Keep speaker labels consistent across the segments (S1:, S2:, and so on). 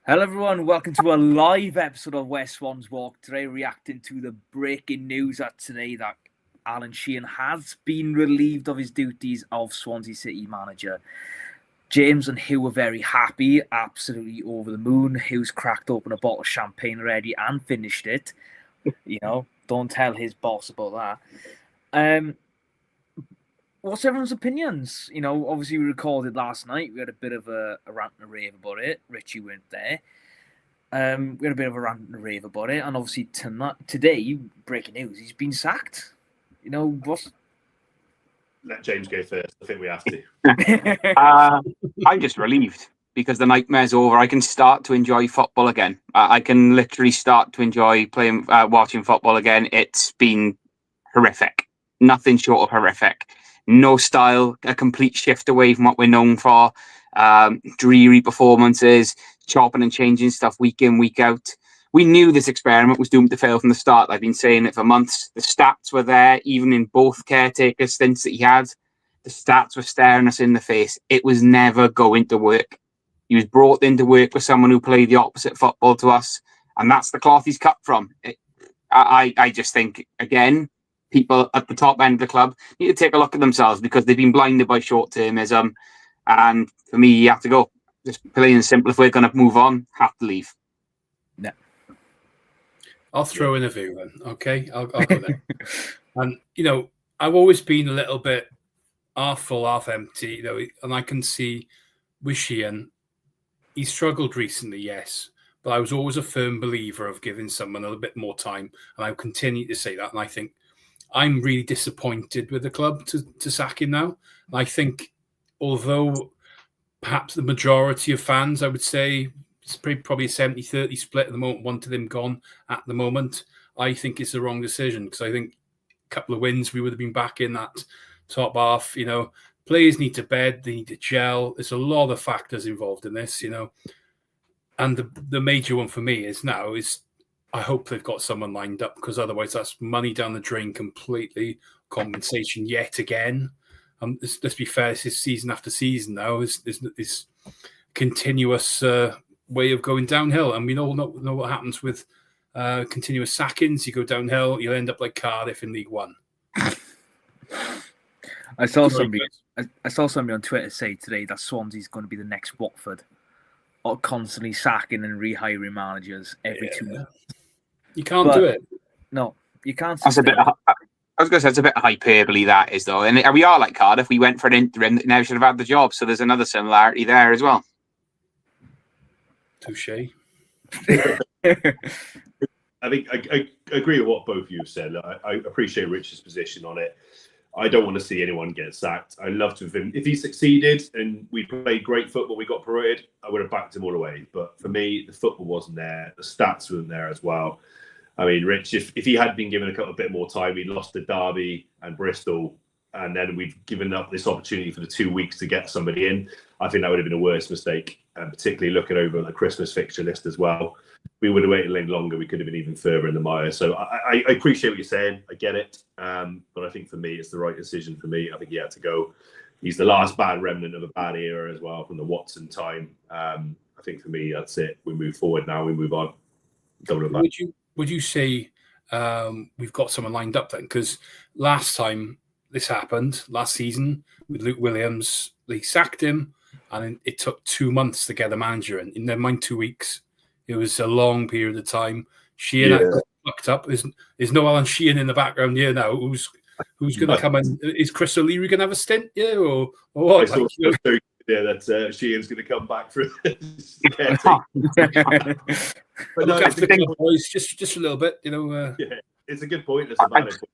S1: Hello everyone, welcome to a live episode of West Swans Walk. Today reacting to the breaking news that today that Alan Sheehan has been relieved of his duties of Swansea City manager. James and Hugh were very happy, absolutely over the moon. Hugh's cracked open a bottle of champagne already and finished it. Don't tell his boss about that. What's everyone's opinions? Obviously we recorded last night. We had a bit of a rant and a rave about it. Richie weren't there. We had a bit of a rant and a rave about it, and obviously today, breaking news, he's been sacked. What's...
S2: Let James go first. I think we have to.
S3: I'm just relieved because the nightmare's over. I can start to enjoy football again. I can literally start to enjoy watching football again. It's been horrific. Nothing short of horrific. No style, a complete shift away from what we're known for. Dreary performances, chopping and changing stuff week in, week out. We knew this experiment was doomed to fail from the start. I've been saying it for months. The stats were there, even in both caretaker stints that he had. The stats were staring us in the face. It was never going to work. He was brought in to work with someone who played the opposite football to us, and that's the cloth he's cut from. I just think, again, people at the top end of the club need to take a look at themselves because they've been blinded by short-termism. And for me, you have to go. Just plain and simple. If we're going to move on, have to leave.
S1: Yeah.
S4: I'll throw in a view then. Okay, I'll go there. And I've always been a little bit half full, half empty. And I can see with Sheehan, he struggled recently, yes, but I was always a firm believer of giving someone a little bit more time, and I continue to say that. And I think I'm really disappointed with the club to sack him now. And I think, although perhaps the majority of fans, I would say, it's probably a 70-30 split at the moment, wanted him gone at the moment, I think it's the wrong decision because I think a couple of wins, we would have been back in that top half. Players need to bed, they need to gel. There's a lot of factors involved in this, And the major one for me is I hope they've got someone lined up because otherwise that's money down the drain completely, compensation yet again. Let's be fair, this is season after season now. This continuous way of going downhill. And we all know what happens with continuous sackings. You go downhill, you'll end up like Cardiff in League One.
S1: I saw somebody on Twitter say today that Swansea's going to be the next Watford, or constantly sacking and rehiring managers every 2 months.
S4: You can't do it.
S1: No, you can't.
S3: That's a bit. I was going to say it's a bit of hyperbole, that is, though. And we are like Cardiff. We went for an interim that now should have had the job. So there's another similarity there as well.
S4: Touche.
S2: I think I agree with what both of you have said. I appreciate Rich's position on it. I don't want to see anyone get sacked. I love to have been. If he succeeded and we played great football, we got promoted, I would have backed him all the way. But for me, the football wasn't there. The stats weren't there as well. I mean, Rich, if he had been given a bit more time, he'd lost to Derby and Bristol, and then we'd given up this opportunity for the 2 weeks to get somebody in. I think that would have been a worse mistake, and particularly looking over the Christmas fixture list as well. We would have waited any longer. We could have been even further in the mire. So I appreciate what you're saying. I get it. But I think for me, it's the right decision for me. I think he had to go. He's the last bad remnant of a bad era as well from the Watson time. I think for me, that's it. We move forward now. We move on. Don't look back.
S4: Would you say we've got someone lined up then? Because last time this happened, last season, with Luke Williams, they sacked him, and it took 2 months to get a manager in. Never mind 2 weeks. It was a long period of time. Sheehan got fucked up. There's no Alan Sheehan in the background here now. Who's going to come in? Is Chris O'Leary going to have a stint? Yeah, or what?
S2: That Sheehan's going to come back for this.
S4: But no, it's boys, just a little bit,
S2: Yeah, it's a good point. It's a valid point.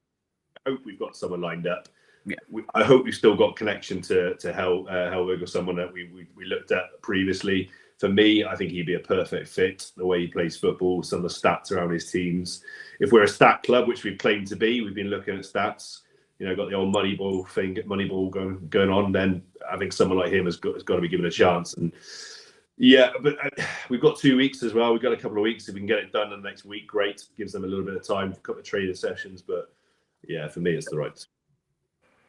S2: I hope we've got someone lined up.
S1: Yeah.
S2: I hope we've still got connection to Helberg or someone that we looked at previously. For me, I think he'd be a perfect fit, the way he plays football, some of the stats around his teams. If we're a stat club, which we've claimed to be, we've been looking at stats, got the old Moneyball thing, Moneyball going on, then I think someone like him has got to be given a chance. And yeah, but we've got 2 weeks as well. We've got a couple of weeks. If we can get it done in the next week, great. Gives them a little bit of time for a couple of training sessions. But yeah, for me, it's the right.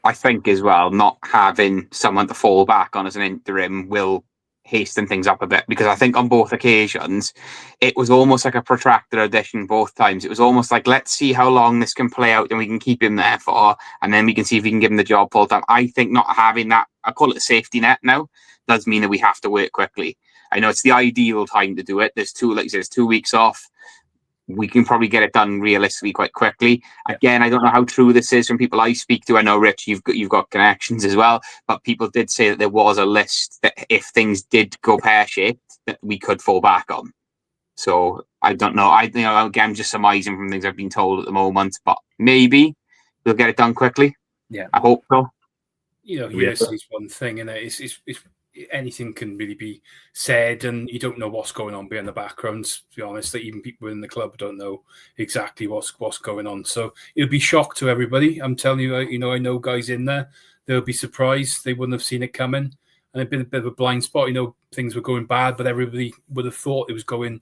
S3: I think as well, not having someone to fall back on as an interim will hasten things up a bit, because I think on both occasions it was almost like a protracted audition both times. It was almost like, let's see how long this can play out and we can keep him there for, and then we can see if we can give him the job full time. I think not having that, I call it a safety net now, does mean that we have to work quickly. I know it's the ideal time to do it. There's 2 weeks off. We can probably get it done realistically quite quickly. Again, I don't know how true this is from people I speak to. I know, Rich, you've got connections as well, but people did say that there was a list that if things did go pear-shaped, that we could fall back on. So I don't know. Again, I'm just surmising from things I've been told at the moment, but maybe we'll get it done quickly.
S1: Yeah,
S3: I hope so.
S4: Yes, is one thing, and it's anything can really be said, and you don't know what's going on behind the backgrounds. To be honest, that even people in the club don't know exactly what's going on. So it'll be shock to everybody. I'm telling you, I know guys in there. They'll be surprised. They wouldn't have seen it coming, and it'd been a bit of a blind spot. Things were going bad, but everybody would have thought it was going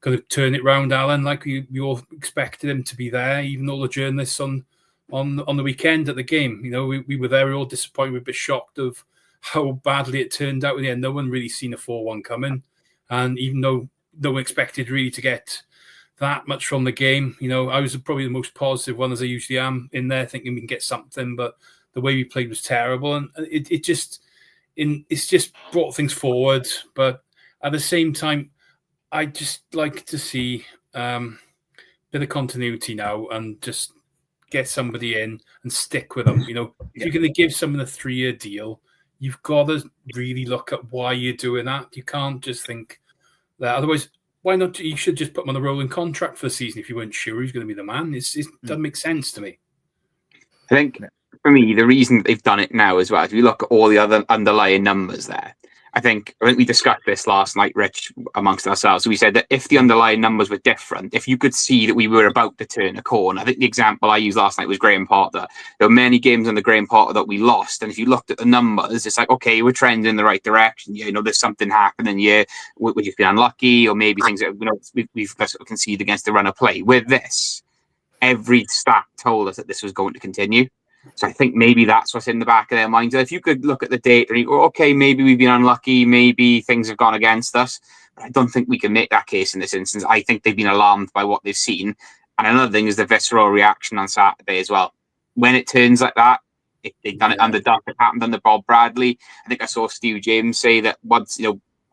S4: to turn it round. Alan, like we all expected him to be there, even all the journalists on the weekend at the game. We were there, we were all disappointed, we were a bit shocked of how badly it turned out. Yeah, no one really seen a 4-1 coming, and even though no one expected really to get that much from the game, I was probably the most positive one, as I usually am, in there thinking we can get something, but the way we played was terrible, and it's just brought things forward. But at the same time, I just like to see a bit of continuity now and just get somebody in and stick with them. If you're going to give someone a 3-year deal, you've got to really look at why you're doing that. You can't just think that. Otherwise, why not? You should just put him on a rolling contract for the season if you weren't sure he's going to be the man. It doesn't make sense to me.
S3: I think, for me, the reason they've done it now as well, if you look at all the other underlying numbers there, I think we discussed this last night, Rich, amongst ourselves. We said that if the underlying numbers were different, if you could see that we were about to turn a corner, I think the example I used last night was Graham Potter. There were many games under Graham Potter that we lost, and if you looked at the numbers, it's like, okay, we're trending in the right direction. There's something happening here. We've just been unlucky, or maybe things that we've conceded against the run of play. With this, every stat told us that this was going to continue. So I think maybe that's what's in the back of their minds. If you could look at the data and you go, okay, maybe we've been unlucky, maybe things have gone against us. But I don't think we can make that case in this instance. I think they've been alarmed by what they've seen. And another thing is the visceral reaction on Saturday as well. When it turns like that, they've done it under Duff, it happened under Bob Bradley. I think I saw Steve James say that once,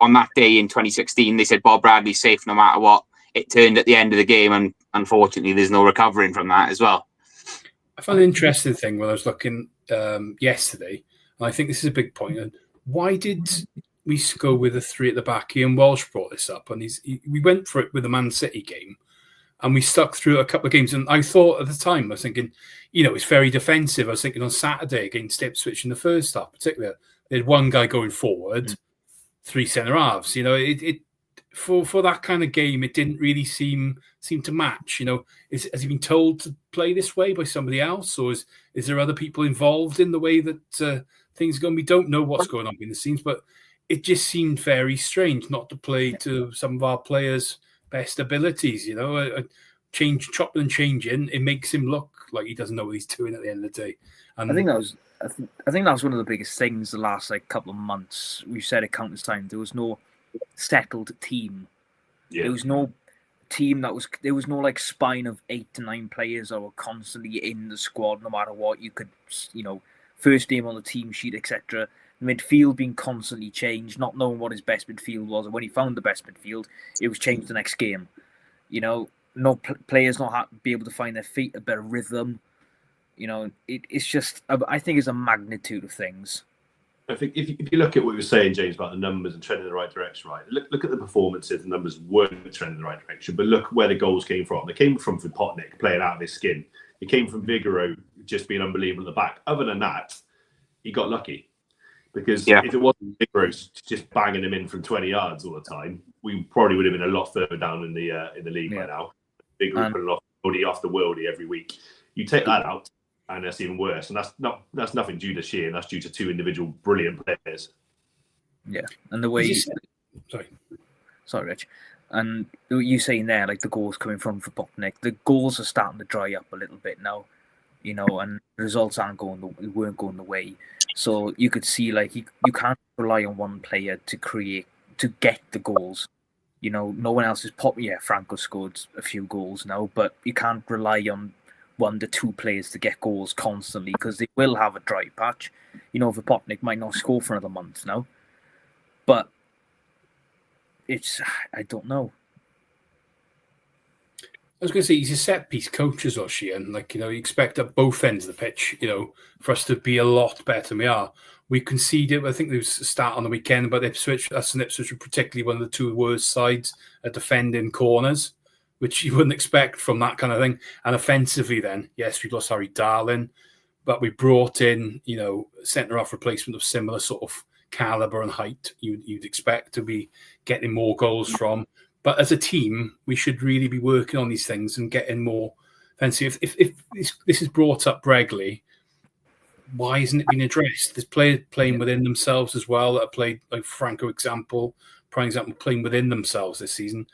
S3: on that day in 2016, they said Bob Bradley's safe no matter what. It turned at the end of the game, and unfortunately, there's no recovering from that as well.
S4: I found an interesting thing when I was looking yesterday, and I think this is a big point. Why did we go with a 3 at the back? Ian Walsh brought this up, and we went for it with the Man City game, and we stuck through a couple of games. And I thought at the time, I was thinking, it's very defensive. I was thinking on Saturday against Ipswich in the first half, particularly, they had one guy going forward, 3 centre halves. For that kind of game, it didn't really seem to match. Has he been told to play this way by somebody else, or is there other people involved in the way that things are going? We don't know what's going on behind the scenes, but it just seemed very strange not to play to some of our players' best abilities. Chopping and changing, it makes him look like he doesn't know what he's doing at the end of the day. And
S1: I think that was one of the biggest things the last couple of months. We've said it countless times. There was no settled team.
S2: Yeah.
S1: There was no team there was no spine of 8 to 9 players that were constantly in the squad no matter what. You could, first name on the team sheet, etc. Midfield being constantly changed, not knowing what his best midfield was, and when he found the best midfield, it was changed the next game. Players not be able to find their feet, a better rhythm. It's just, I think it's a magnitude of things.
S2: I think if you look at what you were saying, James, about the numbers and trending in the right direction, right? Look at the performances. The numbers weren't trending in the right direction, but look where the goals came from. They came from Potnik playing out of his skin. It came from Vigoro just being unbelievable at the back. Other than that, he got lucky. Because if it wasn't Vigoro just banging him in from 20 yards all the time, we probably would have been a lot further down in the league by now. Vigoro putting off the worldie every week. You take that out, and that's even worse. And that's nothing due to Sheehan. That's due to 2 individual brilliant players.
S1: Yeah, and the way sorry, Rich, and you saying there, the goals coming from for Potnik, the goals are starting to dry up a little bit now, and the results weren't going the way. So you could see you can't rely on one player to create to get the goals. You know, no one else is Yeah, Franco scored a few goals now, but you can't rely on 1 to 2 players to get goals constantly because they will have a dry patch. You know, Vipotnik might not score for another month now. But I don't know.
S4: I was going to say, he's a set-piece coach as well, Sheehan. Like, you expect at both ends of the pitch, for us to be a lot better than we are. We conceded, I think there was a start on the weekend, but Ipswich were particularly one of the 2 worst sides at defending corners, which you wouldn't expect from that kind of thing. And offensively then, yes, we lost Harry Darling, but we brought in, centre-half replacement of similar sort of calibre and height you'd expect to be getting more goals from. But as a team, we should really be working on these things and getting more offensive. If this is brought up regularly, why isn't it being addressed? There's players playing within themselves as well that have played, like Franco prime example, playing within themselves this season.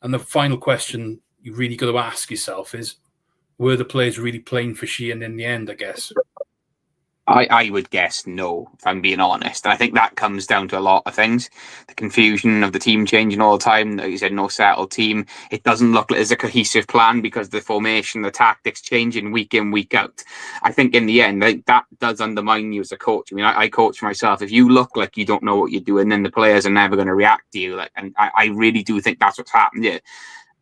S4: And the final question you really got to ask yourself is, were the players really playing for Sheehan in the end, I guess?
S3: I would guess no, if I'm being honest. And I think that comes down to a lot of things. The confusion of the team changing all the time. Like you said, no settled team. It doesn't look like there's a cohesive plan because the formation, the tactics changing week in, week out. I think in the end, that does undermine you as a coach. I mean, I coach myself. If you look like you don't know what you're doing, then the players are never going to react to you. And I really do think that's what's happened here.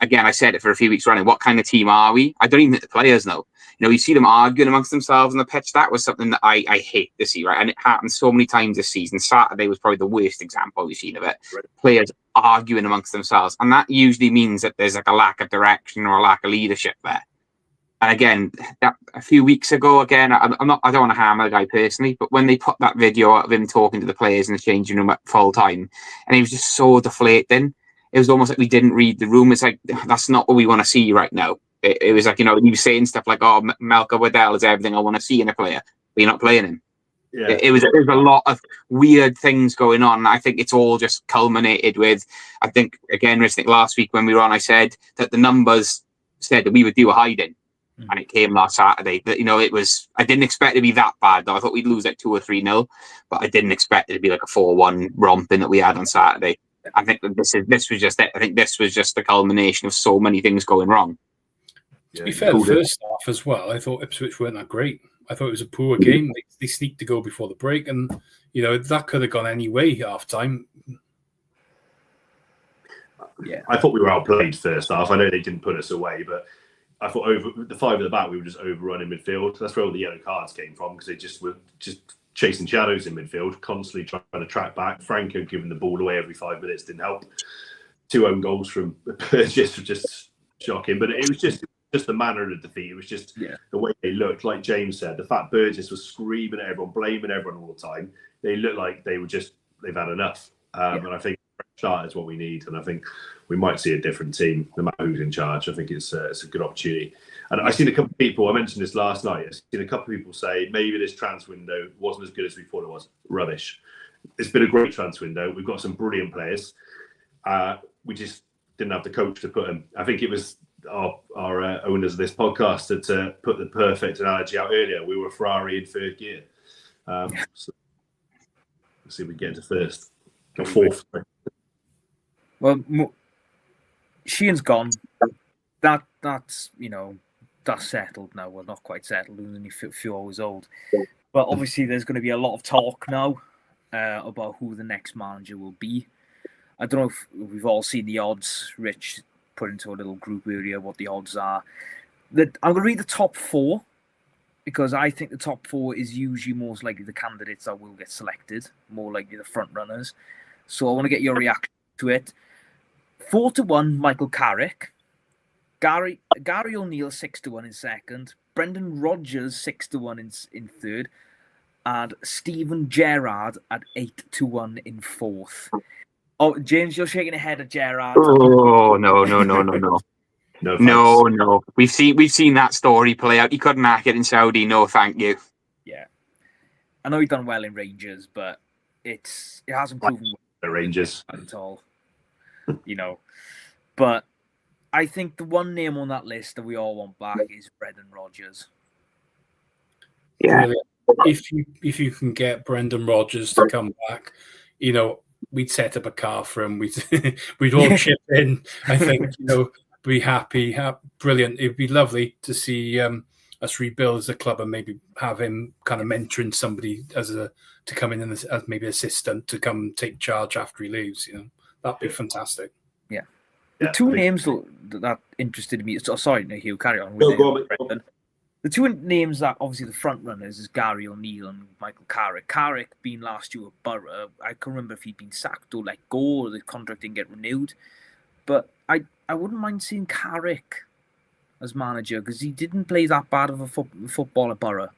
S3: Again, I said it for a few weeks running. What kind of team are we? I don't even think the players know. You see them arguing amongst themselves on the pitch. That was something that I hate to see, right? And it happened so many times this season. Saturday was probably the worst example we've seen of it. Right. Players arguing amongst themselves. And that usually means that there's like a lack of direction or a lack of leadership there. And again, that a few weeks ago, again, I don't want to hammer the guy personally, but when they put that video out of him talking to the players in the changing room at full time, and he was just so deflating, it was almost like we didn't read the room. It's like, that's not what we want to see right now. It was like, he was saying stuff like, oh, Malcolm Waddell is everything I want to see in a player, but you're not playing him. Yeah. It was a lot of weird things going on. I think it's all just culminated with, I think last week when we were on, I said that the numbers said that we would do a hiding. And it came last Saturday. But, I didn't expect it to be that bad, though. I thought we'd lose like 2 or 3-0, but I didn't expect it to be like a 4-1 romping that we had on Saturday. I think that this was just it. I think this was just the culmination of so many things going wrong.
S4: To be fair, the first half as well, I thought Ipswich weren't that great. I thought it was a poor game. They sneaked to go before the break, and that could have gone any way half time.
S2: Yeah, I thought we were outplayed first half. I know they didn't put us away, but I thought over the 5 at the back we were just overrunning midfield. That's where all the yellow cards came from, because they just were chasing shadows in midfield, constantly trying to track back. Franco giving the ball away every 5 minutes didn't help. 2 own goals from Burgess were just shocking, but it was just the manner of the defeat. It was just the way they looked. Like James said, the fact Burgess was screaming at everyone, blaming everyone all the time. They looked like they've had enough. And I think start is what we need. And I think we might see a different team, no matter who's in charge. I think it's a good opportunity. And I've seen a couple of people, I mentioned this last night, I've seen a couple of people say maybe this transfer window wasn't as good as we thought it was. Rubbish. It's been a great transfer window. We've got some brilliant players. We just didn't have the coach to put them. I think it was our owners of this podcast that put the perfect analogy out earlier. We were Ferrari in 3rd gear. So let's see if we get into 1st or 4th.
S1: Well, Sheehan's gone. That's settled now. Well, not quite settled. He was only a few hours old. But obviously, there's going to be a lot of talk now about who the next manager will be. I don't know if we've all seen the odds. Rich put into a little group area what the odds are. I'm going to read the top 4, because I think the top 4 is usually most likely the candidates that will get selected, more likely the front runners. So I want to get your reaction to it. 4-1, Michael Carrick. Gary O'Neill 6-1 in 2nd. Brendan Rodgers 6-1 in 3rd. And Stephen Gerrard at 8-1 in 4th. Oh, James, you're shaking your head at Gerrard.
S3: Oh, no. No. We've seen that story play out. He couldn't hack it in Saudi. No, thank you.
S1: Yeah. I know he's done well in Rangers, but it hasn't proven well
S2: Rangers
S1: at all. But I think the one name on that list that we all want back is Brendan Rodgers.
S4: Yeah. If you can get Brendan Rodgers to come back, we'd set up a car for him. We'd all chip in. I think, be happy, brilliant. It'd be lovely to see us rebuild as a club and maybe have him kind of mentoring somebody to come in as maybe assistant to come take charge after he leaves. That'd be fantastic.
S1: Yeah. The two names that interested me. Sorry, no, Hugh, carry on. The two names that obviously the front runners is Gary O'Neill and Michael Carrick. Carrick being last year at Borough, I can't remember if he'd been sacked or let go or the contract didn't get renewed. But I wouldn't mind seeing Carrick as manager because he didn't play that bad of a football at Borough.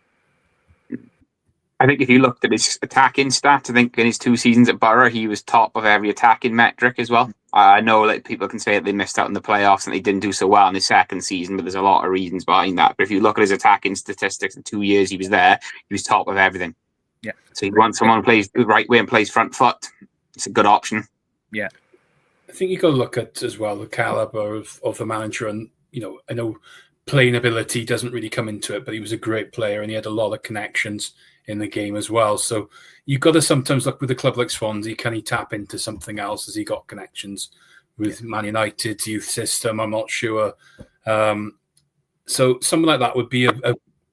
S3: I think if you looked at his attacking stats, I think in his 2 seasons at Borough, he was top of every attacking metric as well. I know that people can say that they missed out in the playoffs and they didn't do so well in his second season, but there's a lot of reasons behind that. But if you look at his attacking statistics, the 2 years he was there, he was top of everything.
S1: Yeah.
S3: So you want someone who plays the right way and plays front foot, it's a good option.
S1: Yeah.
S4: I think you've got to look at as well the caliber of the manager. And, I know playing ability doesn't really come into it, but he was a great player and he had a lot of connections in the game as well. So you've got to sometimes look with a club like Swansea, can he tap into something else? Has he got connections with Man United's youth system? I'm not sure. So something like that would be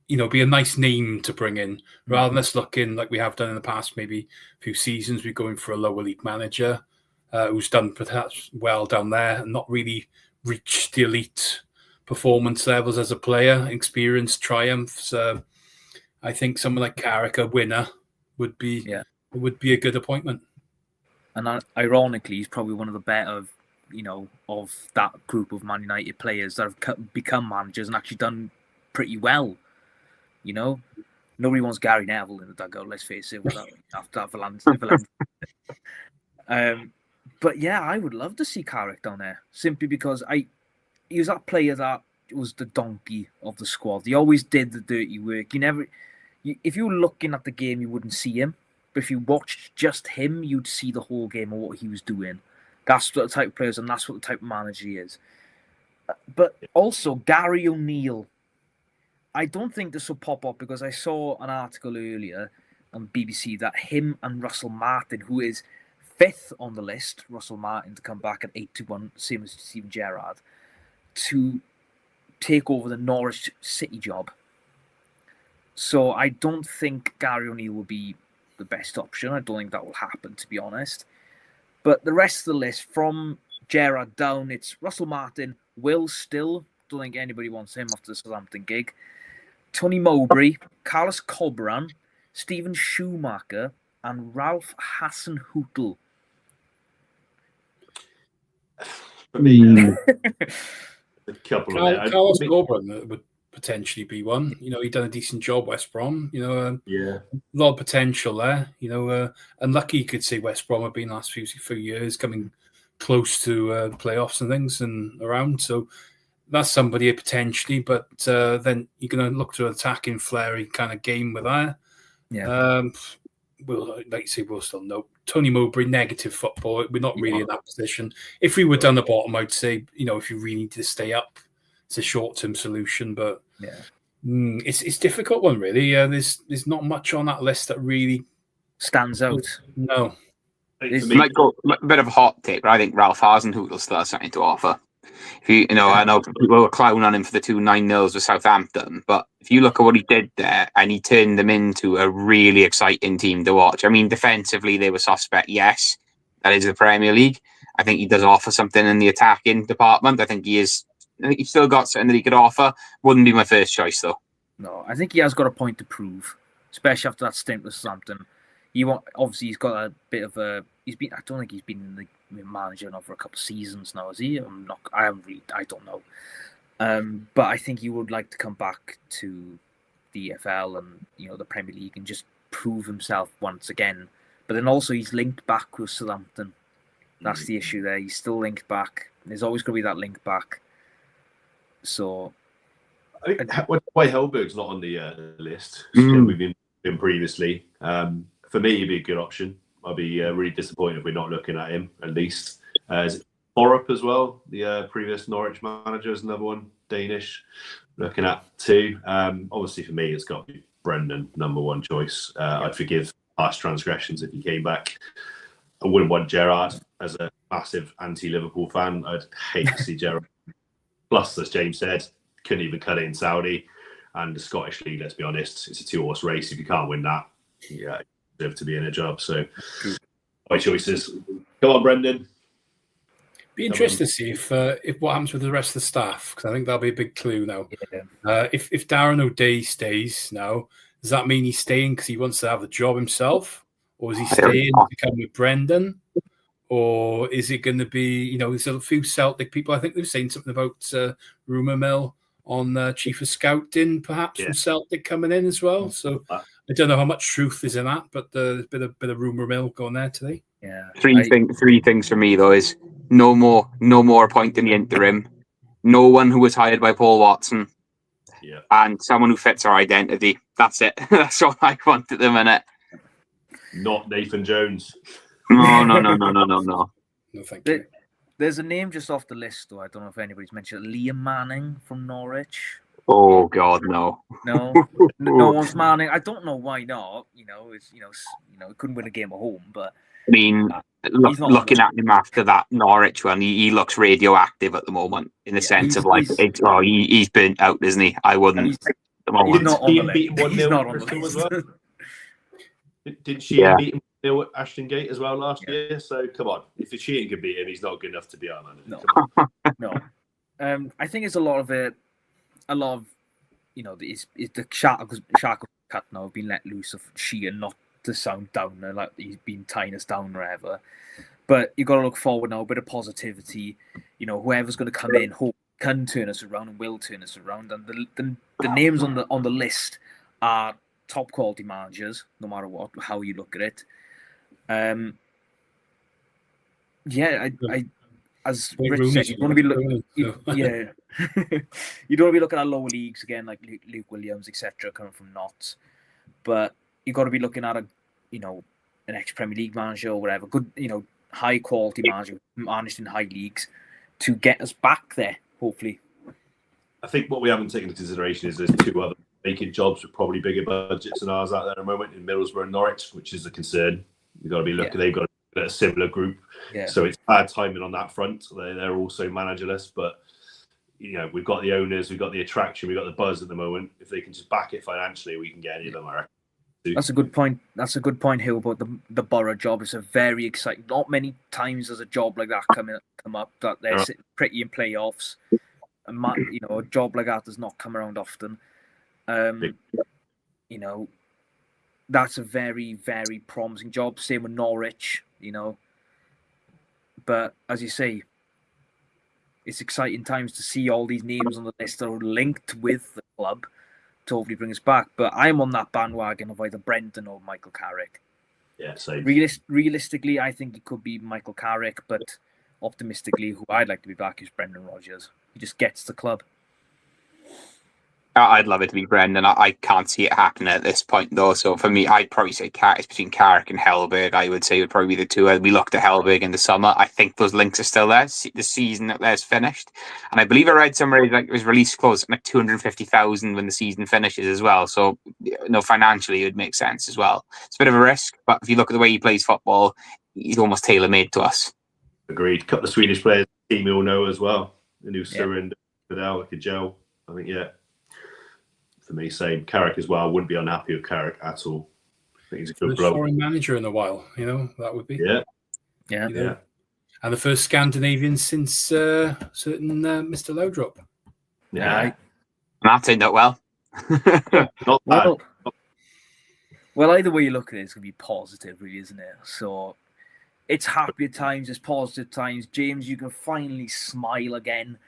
S4: be a nice name to bring in rather than us looking like we have done in the past, maybe a few seasons, we're going for a lower league manager who's done perhaps well down there and not really reached the elite performance levels as a player, experienced triumphs. I think someone like Carrick, a winner, would be a good appointment.
S1: And ironically, he's probably one of the better, of that group of Man United players that have become managers and actually done pretty well. Nobody wants Gary Neville in the dugout. Let's face it, after Valence. But yeah, I would love to see Carrick down there simply because he was that player that was the donkey of the squad. He always did the dirty work. If you were looking at the game, you wouldn't see him. But if you watched just him, you'd see the whole game of what he was doing. That's what the type of players and that's what the type of manager he is. But also, Gary O'Neill. I don't think this will pop up because I saw an article earlier on BBC that him and Russell Martin, who is 5th on the list, Russell Martin to come back at 8-1, same as Steven Gerrard, to take over the Norwich City job. So I don't think Gary O'Neill will be the best option. I don't think that will happen, to be honest. But the rest of the list, from Gerrard down, it's Russell Martin, Will Still, don't think anybody wants him after the Southampton gig, Tony Mowbray, Carlos Cobran, Stephen Schumacher, and Ralph Hasenhüttl.
S2: For me, a couple of
S4: Carlos Cobran would potentially be one. He'd done a decent job, West Brom. A lot of potential there. And lucky you could say West Brom have been the last few years coming close to playoffs and things and around. So that's somebody potentially, but then you're going to look to an attacking flary kind of game with that.
S1: Yeah.
S4: We'll still know. Tony Mowbray, negative football. We're not really in that position. If we were down the bottom, I'd say, if you really need to stay up, it's a short-term solution. But it's a difficult one, really. There's not much on that list that really
S1: stands out.
S4: No.
S3: Might go a bit of a hot take, but I think Ralph Hasenhüttl still has something to offer. I know people were clowning on him for the 2 9-0s with Southampton, but if you look at what he did there, and he turned them into a really exciting team to watch. I mean, defensively they were suspect. Yes, that is the Premier League. I think he does offer something in the attacking department. I think he's still got something that he could offer. Wouldn't be my first choice though.
S1: No, I think he has got a point to prove, especially after that stint with Southampton. Obviously he's got a bit of a. I don't think he's been in the manager now for a couple of seasons now, is he? I don't know. But I think he would like to come back to the EFL and the Premier League and just prove himself once again. But then also he's linked back with Southampton. That's the issue there. He's still linked back. There's always going to be that link back. So
S2: I think why Hellberg's not on the list. We've been previously. For me, he'd be a good option. I'd be really disappointed if we're not looking at him, at least. Borup as well, the previous Norwich manager, is another one, Danish, looking at too. Obviously, for me, it's got to be Brendan, number one choice. I'd forgive past transgressions if he came back. I wouldn't want Gerrard as a massive anti-Liverpool fan. I'd hate to see Gerrard. Plus, as James said, couldn't even cut it in Saudi. And the Scottish League, let's be honest, it's a 2-horse race. If you can't win that, yeah, you deserve to be in a job. So, my choices. Come on, Brendan.
S4: Be interested to see if what happens with the rest of the staff, because I think that'll be a big clue now. Yeah. If Darren O'Day stays now, does that mean he's staying because he wants to have the job himself, or is he staying to come with Brendan, or is it going to be, there's a few Celtic people. I think they've saying something about rumour mill on chief of scouting, perhaps from Celtic coming in as well. So I don't know how much truth is in that, but there's been a bit of rumour mill going there today.
S1: Yeah.
S3: Three things for me though is no more appointing the interim, no one who was hired by Paul Watson, and someone who fits our identity. That's it. That's all I want at the minute.
S2: Not Nathan Jones.
S3: No.
S4: No, thank you.
S1: There's a name just off the list, though. I don't know if anybody's mentioned it. Liam Manning from Norwich.
S3: Oh God, no.
S1: No one's Manning. I don't know why not. It's he couldn't win a game at home, but
S3: I mean, looking at him after that Norwich one, he looks radioactive at the moment in the sense of he's burnt out, isn't he? I wouldn't.
S1: He's not on the list. He's not on the list.
S2: Well. Did Sheehan beat him at Ashton Gate as well last year? So come on, if Sheehan could beat him, he's not good enough to be our manager.
S1: No. I think it's a lot of the Shark cut now have been let loose of Sheehan, not to sound down like he's been tying us down or whatever. But you've got to look forward now, a bit of positivity. Whoever's going to come in, hope can turn us around and will turn us around. And the names on the list are top quality managers, no matter how you look at it. As Rich said, you don't want to be looking. You don't want to be looking at lower leagues again, like Luke Williams, etc., coming from Notts. But you got to be looking at an ex-Premier League manager or whatever, good, high quality manager managed in high leagues to get us back there. Hopefully,
S2: I think what we haven't taken into consideration is there's two other vacant jobs with probably bigger budgets than ours out there at the moment in Middlesbrough and Norwich, which is a concern. You've got to be looking. They've got a similar group, so it's bad timing on that front. They're also managerless, but we've got the owners, we've got the attraction, we've got the buzz at the moment. If they can just back it financially, we can get any of them. I reckon.
S1: That's a good point. That's a good point, Hill, about the Borough job. It's a very exciting. Not many times does a job like that come up that they're sitting pretty in playoffs. And a job like that does not come around often. That's a very, very promising job. Same with Norwich, But as you say, it's exciting times to see all these names on the list that are linked with the club to hopefully bring us back. But I'm on that bandwagon of either Brendan or Michael Carrick.
S2: Yeah, same.
S1: Realistically, I think it could be Michael Carrick, but optimistically, who I'd like to be back is Brendan Rodgers. He just gets the club.
S3: I'd love it to be Brendan. I can't see it happening at this point, though. So for me, I'd probably say it's between Carrick and Hellberg. I would say would probably be the two. We looked at Hellberg in the summer. I think those links are still there. The season that there's finished, and I believe I read somewhere like it was release clause like 250,000 when the season finishes as well. So financially, it would make sense as well. It's a bit of a risk, but if you look at the way he plays football, he's almost tailor made to us.
S2: Agreed. A couple of Swedish players, team we all know as well. The new Surrend, Vidal, Joe. I think for me, same. Carrick as well. I wouldn't be unhappy with Carrick at all. I think he's a good bloke.
S4: Foreign manager in a while, that would be.
S2: Yeah.
S4: And the first Scandinavian since certain Mr. Lowdrop.
S2: Yeah.
S3: And that turned out well.
S2: Not bad.
S1: Well, either way you look at it, it's going to be positive, really, isn't it? So it's happier times, it's positive times. James, you can finally smile again,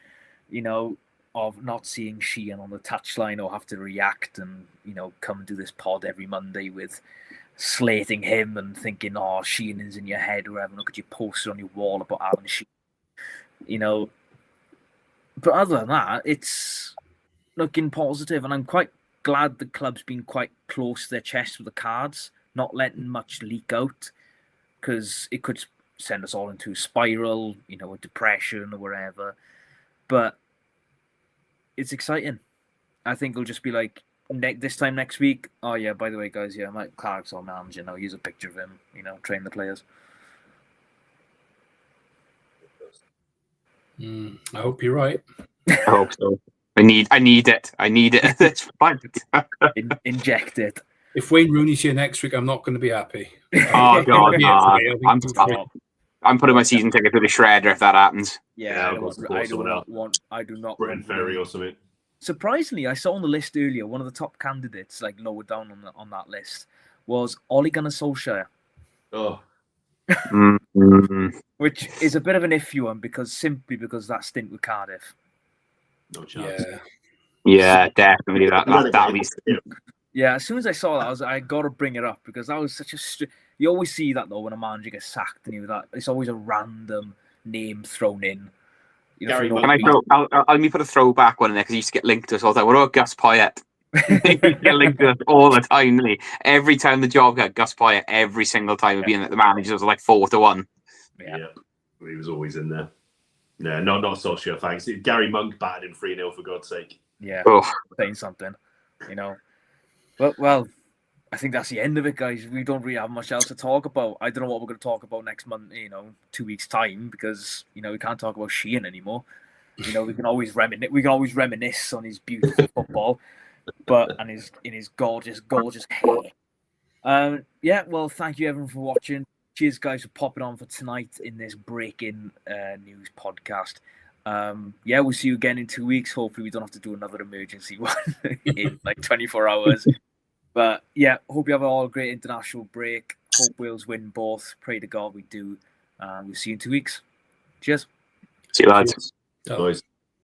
S1: of not seeing Sheehan on the touchline or have to react and, come and do this pod every Monday with slating him and thinking, Sheehan is in your head or whatever. Look at your poster on your wall about Alan Sheehan. But other than that, it's looking positive, and I'm quite glad the club's been quite close to their chest with the cards, not letting much leak out, because it could send us all into a spiral, a depression or whatever. But it's exciting. I think it'll just be like this time next week. Oh yeah, by the way, guys, Mike Clark's our manager now. Use a picture of him. Train the players.
S4: I hope you're right.
S3: I hope so. I need it. I need it at this point.
S1: Inject it.
S4: If Wayne Rooney's here next week, I'm not going to be happy.
S3: Oh God,
S4: Yeah,
S3: I'm putting my season ticket through the shredder if that happens.
S1: Yeah,
S2: I've got someone else.
S1: I do not
S2: Britain
S1: want
S2: Ferry or something.
S1: Surprisingly, I saw on the list earlier, one of the top candidates, like lower down on that list, was Ole Gunnar Solskjaer.
S2: Oh,
S1: which is a bit of an iffy one because that stint with Cardiff.
S2: no chance.
S3: Yeah, definitely.
S1: Yeah, as soon as I saw that, I got to bring it up because that was such a. You always see that though when a manager gets sacked, and it's always a random name thrown in. You know,
S3: let me put a throwback one in there because he used to get linked to us all the time. What about Gus Poyet? He get linked to us all the time, didn't he? Every time the job got Gus Poyet, every single time of being at the manager was like 4-1.
S2: Yeah, he was always in there. No, not Solskjaer, thanks. Gary Monk batted him 3-0 for God's sake.
S1: Yeah, saying something, you know. Well, I think that's the end of it, guys. We don't really have much else to talk about. I don't know what we're going to talk about next month, 2 weeks' time, because, we can't talk about Sheehan anymore. We can always reminisce on his beautiful football, and his gorgeous hair. Well, thank you everyone for watching. Cheers, guys, for popping on for tonight in this breaking news podcast. We'll see you again in 2 weeks. Hopefully, we don't have to do another emergency one in like 24 hours. But hope you have all a great international break. Hope Wales win both. Pray to God we do. We'll see you in 2 weeks. Cheers.
S3: See you lads.
S2: Boys.